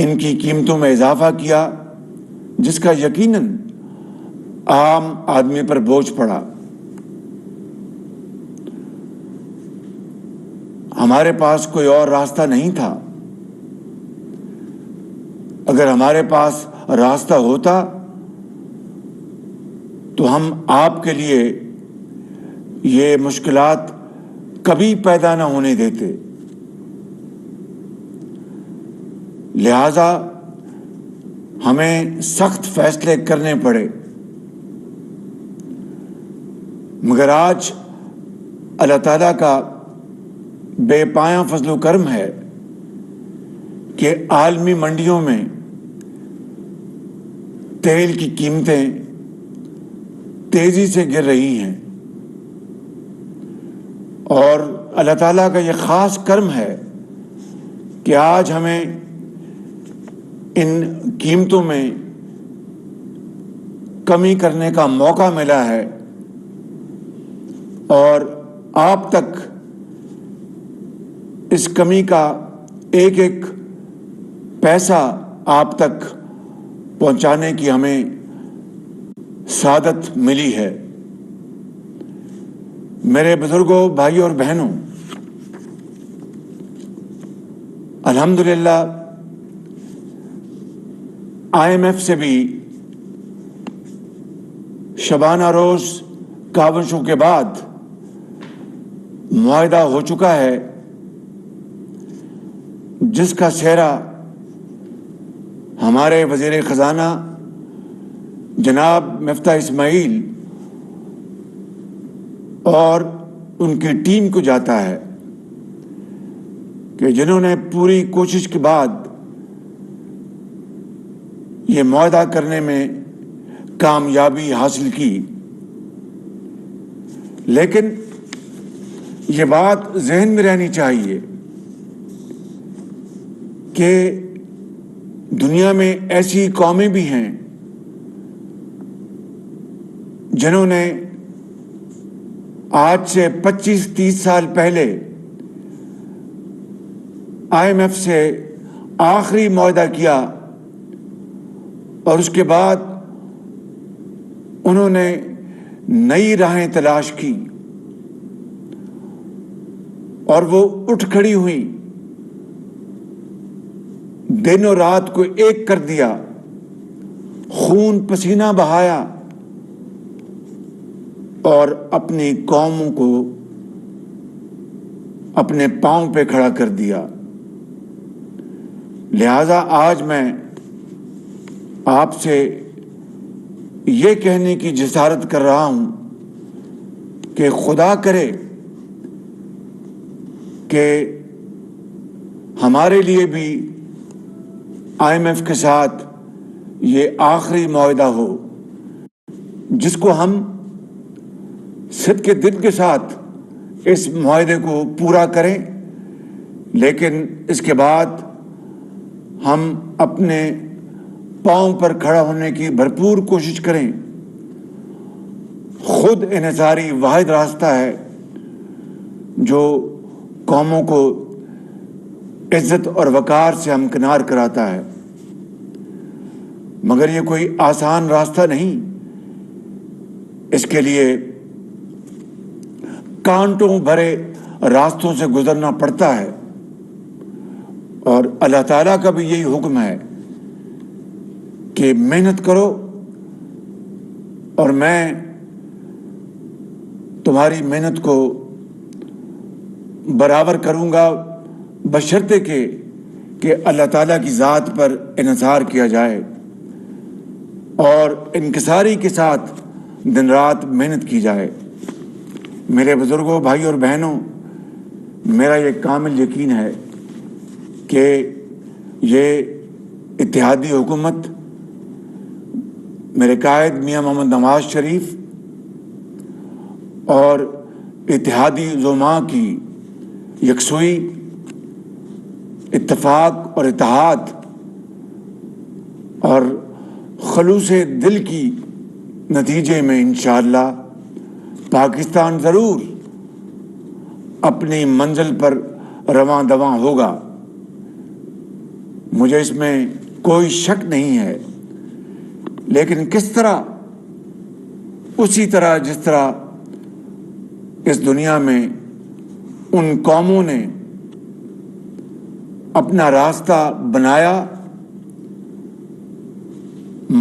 ان کی قیمتوں میں اضافہ کیا، جس کا یقیناً عام آدمی پر بوجھ پڑا۔ ہمارے پاس کوئی اور راستہ نہیں تھا۔ اگر ہمارے پاس راستہ ہوتا تو ہم آپ کے لیے یہ مشکلات کبھی پیدا نہ ہونے دیتے۔ لہذا ہمیں سخت فیصلے کرنے پڑے، مگر آج اللہ تعالیٰ کا بے پایاں فضل و کرم ہے کہ عالمی منڈیوں میں تیل کی قیمتیں تیزی سے گر رہی ہیں، اور اللہ تعالیٰ کا یہ خاص کرم ہے کہ آج ہمیں ان قیمتوں میں کمی کرنے کا موقع ملا ہے، اور آپ تک اس کمی کا ایک ایک پیسہ آپ تک پہنچانے کی ہمیں سعادت ملی ہے۔ میرے بزرگوں، بھائیوں اور بہنوں، الحمدللہ IMF سے بھی شبانہ روز کاوشوں کے بعد معاہدہ ہو چکا ہے، جس کا سہرا ہمارے وزیر خزانہ جناب مفتاح اسماعیل اور ان کی ٹیم کو جاتا ہے، کہ جنہوں نے پوری کوشش کے بعد یہ معاہدہ کرنے میں کامیابی حاصل کی۔ لیکن یہ بات ذہن میں رہنی چاہیے کہ دنیا میں ایسی قومیں بھی ہیں جنہوں نے آج سے 25-30 سال پہلے IMF سے آخری معاہدہ کیا، اور اس کے بعد انہوں نے نئی راہیں تلاش کی اور وہ اٹھ کھڑی ہوئی، دن اور رات کو ایک کر دیا، خون پسینہ بہایا اور اپنی قوموں کو اپنے پاؤں پہ کھڑا کر دیا۔ لہذا آج میں آپ سے یہ کہنے کی جسارت کر رہا ہوں کہ خدا کرے کہ ہمارے لیے بھی IMF کے ساتھ یہ آخری معاہدہ ہو، جس کو ہم صدق دل کے ساتھ اس معاہدے کو پورا کریں، لیکن اس کے بعد ہم اپنے پاؤں پر کھڑا ہونے کی بھرپور کوشش کریں۔ خود انحصاری واحد راستہ ہے جو قوموں کو عزت اور وقار سے ہمکنار کراتا ہے، مگر یہ کوئی آسان راستہ نہیں۔ اس کے لیے کانٹوں بھرے راستوں سے گزرنا پڑتا ہے، اور اللہ تعالیٰ کا بھی یہی حکم ہے کہ محنت کرو اور میں تمہاری محنت کو برابر کروں گا، بشرطے کہ اللہ تعالیٰ کی ذات پر انحصار کیا جائے اور انکساری کے ساتھ دن رات محنت کی جائے۔ میرے بزرگوں، بھائی اور بہنوں، میرا یہ کامل یقین ہے کہ یہ اتحادی حکومت میرے قائد میاں محمد نواز شریف اور اتحادی زعماء کی یکسوئی، اتفاق اور اتحاد اور خلوص دل کی نتیجے میں انشاءاللہ پاکستان ضرور اپنی منزل پر رواں دواں ہوگا۔ مجھے اس میں کوئی شک نہیں ہے، لیکن کس طرح؟ اسی طرح جس طرح اس دنیا میں ان قوموں نے اپنا راستہ بنایا،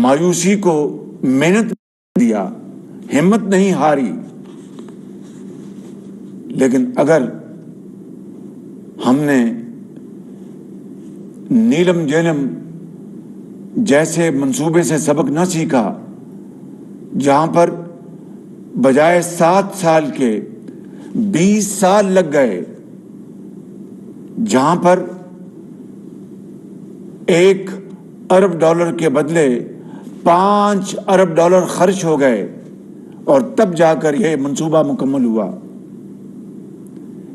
مایوسی کو محنت دیا، ہمت نہیں ہاری، لیکن اگر ہم نے نیلم جیلم جیسے منصوبے سے سبق نہ سیکھا، جہاں پر بجائے 7 سال کے 20 سال لگ گئے، جہاں پر $1 ارب کے بدلے $5 ارب خرچ ہو گئے، اور تب جا کر یہ منصوبہ مکمل ہوا۔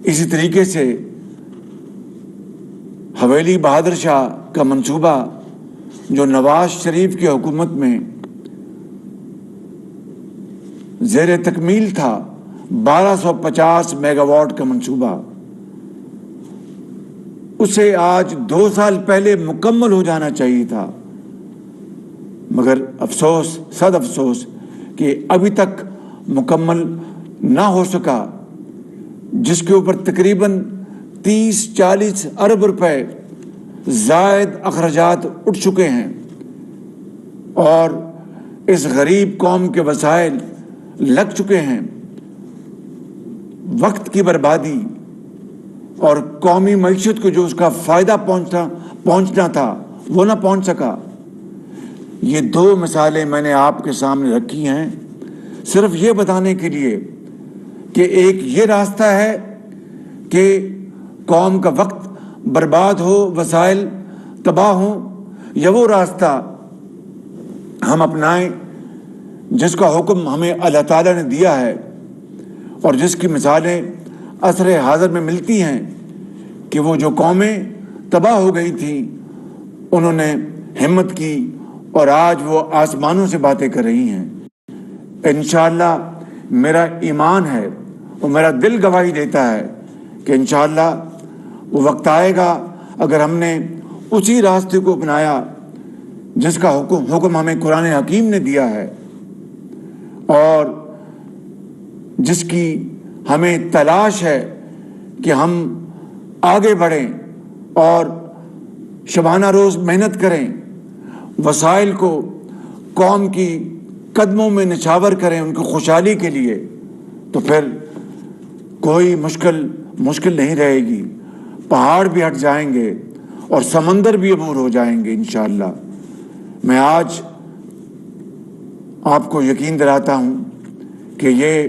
اسی طریقے سے حویلی بہادر شاہ کا منصوبہ جو نواز شریف کی حکومت میں زیر تکمیل تھا، 1250 میگا واٹ کا منصوبہ، اسے آج 2 سال پہلے مکمل ہو جانا چاہیے تھا، مگر افسوس، صد افسوس کہ ابھی تک مکمل نہ ہو سکا، جس کے اوپر تقریباً 30-40 ارب روپے زائد اخراجات اٹھ چکے ہیں، اور اس غریب قوم کے وسائل لگ چکے ہیں۔ وقت کی بربادی اور قومی معیشت کو جو اس کا فائدہ پہنچنا تھا وہ نہ پہنچ سکا۔ یہ 2 مثالیں میں نے آپ کے سامنے رکھی ہیں، صرف یہ بتانے کے لیے کہ ایک یہ راستہ ہے کہ قوم کا وقت برباد ہو، وسائل تباہ ہوں، یا وہ راستہ ہم اپنائیں جس کا حکم ہمیں اللہ تعالیٰ نے دیا ہے، اور جس کی مثالیں عصر حاضر میں ملتی ہیں کہ وہ جو قومیں تباہ ہو گئی تھیں انہوں نے ہمت کی، اور آج وہ آسمانوں سے باتیں کر رہی ہیں۔ انشاءاللہ میرا ایمان ہے اور میرا دل گواہی دیتا ہے کہ انشاءاللہ وہ وقت آئے گا، اگر ہم نے اسی راستے کو اپنایا جس کا حکم ہمیں قرآن حکیم نے دیا ہے، اور جس کی ہمیں تلاش ہے کہ ہم آگے بڑھیں اور شبانہ روز محنت کریں، وسائل کو قوم کی قدموں میں نچھاور کریں ان کی خوشحالی کے لیے، تو پھر کوئی مشکل نہیں رہے گی۔ پہاڑ بھی ہٹ جائیں گے اور سمندر بھی عبور ہو جائیں گے انشاءاللہ۔ میں آج آپ کو یقین دلاتا ہوں کہ یہ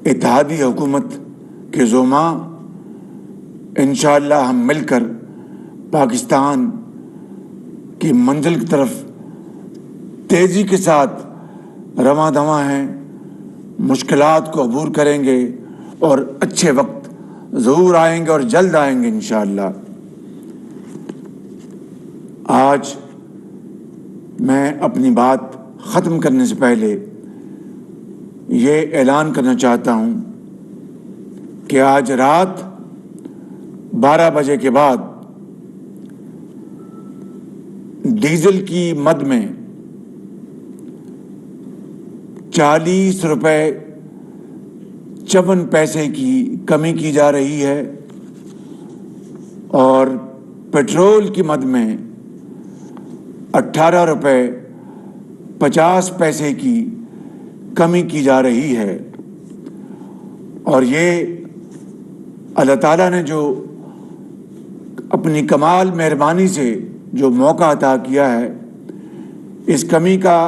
اتحادی حکومت کے زعماء انشاءاللہ ہم مل کر پاکستان کی منزل کی طرف تیزی کے ساتھ رواں دواں ہیں، مشکلات کو عبور کریں گے، اور اچھے وقت ضرور آئیں گے اور جلد آئیں گے انشاءاللہ۔ آج میں اپنی بات ختم کرنے سے پہلے یہ اعلان کرنا چاہتا ہوں کہ آج رات 12 بجے کے بعد ڈیزل کی مد میں 40 روپے 54 پیسے کی کمی کی جا رہی ہے، اور پیٹرول کی مد میں 18 روپے 50 پیسے کی کمی کی جا رہی ہے۔ اور یہ اللہ تعالیٰ نے جو اپنی کمال مہربانی سے جو موقع عطا کیا ہے، اس کمی کا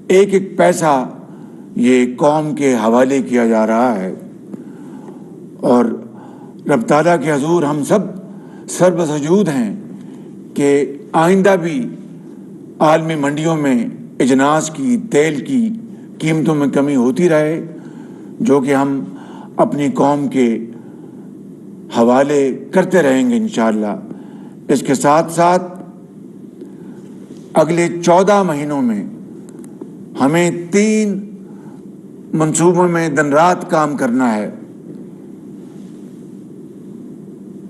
ایک ایک پیسہ یہ قوم کے حوالے کیا جا رہا ہے، اور رب تعالیٰ کے حضور ہم سب سر بسجود ہیں کہ آئندہ بھی عالمی منڈیوں میں اجناس کی، تیل کی قیمتوں میں کمی ہوتی رہے، جو کہ ہم اپنی قوم کے حوالے کرتے رہیں گے انشاءاللہ۔ اس کے ساتھ ساتھ اگلے 14 مہینوں میں ہمیں 3 منصوبوں میں دن رات کام کرنا ہے۔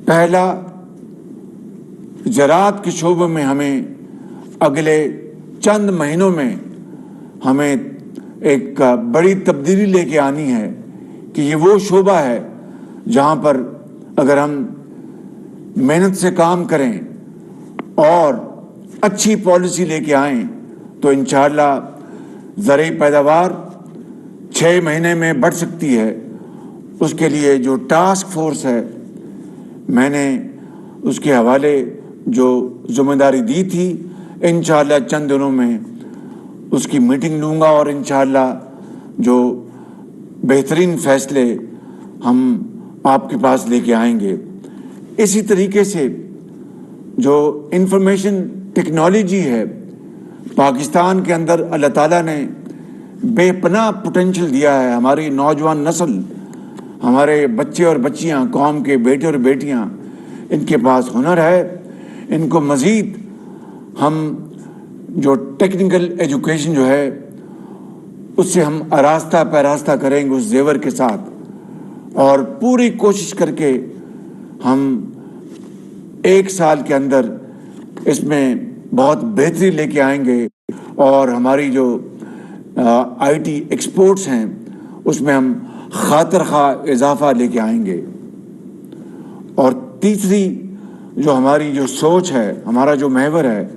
پہلا، زراعت کے شعبے میں ہمیں اگلے چند مہینوں میں ہمیں ایک بڑی تبدیلی لے کے آنی ہے کہ یہ وہ شعبہ ہے جہاں پر اگر ہم محنت سے کام کریں اور اچھی پالیسی لے کے آئیں تو انشاءاللہ زرعی پیداوار 6 مہینے میں بڑھ سکتی ہے۔ اس کے لیے جو ٹاسک فورس ہے، میں نے اس کے حوالے جو ذمہ داری دی تھی، انشاءاللہ چند دنوں میں اس کی میٹنگ لوں گا اور انشاءاللہ جو بہترین فیصلے ہم آپ کے پاس لے کے آئیں گے۔ اسی طریقے سے جو انفارمیشن ٹیکنالوجی ہے، پاکستان کے اندر اللہ تعالیٰ نے بے پناہ پوٹینشل دیا ہے۔ ہماری نوجوان نسل، ہمارے بچے اور بچیاں، قوم کے بیٹے اور بیٹیاں، ان کے پاس ہنر ہے۔ ان کو مزید ہم جو ٹیکنیکل ایجوکیشن جو ہے اس سے ہم آراستہ پیراستہ کریں گے اس زیور کے ساتھ، اور پوری کوشش کر کے ہم 1 سال کے اندر اس میں بہت بہتری لے کے آئیں گے، اور ہماری جو آئی ٹی ایکسپورٹس ہیں اس میں ہم خاطر خواہ اضافہ لے کے آئیں گے۔ اور تیسری جو ہماری جو سوچ ہے، ہمارا جو محور ہے،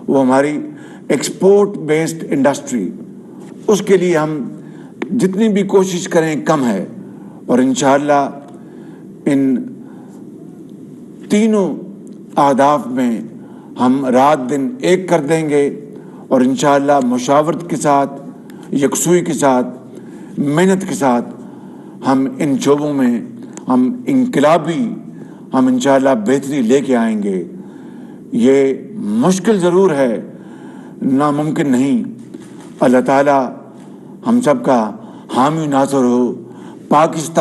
وہ ہماری ایکسپورٹ بیسڈ انڈسٹری، اس کے لیے ہم جتنی بھی کوشش کریں کم ہے، اور انشاءاللہ ان تینوں اہداف میں ہم رات دن ایک کر دیں گے، اور انشاءاللہ مشاورت کے ساتھ، یکسوئی کے ساتھ، محنت کے ساتھ ہم ان شعبوں میں ہم انقلابی ہم انشاءاللہ بہتری لے کے آئیں گے۔ یہ مشکل ضرور ہے، ناممکن نہیں۔ اللہ تعالیٰ ہم سب کا حامی ناصر ہو۔ پاکستان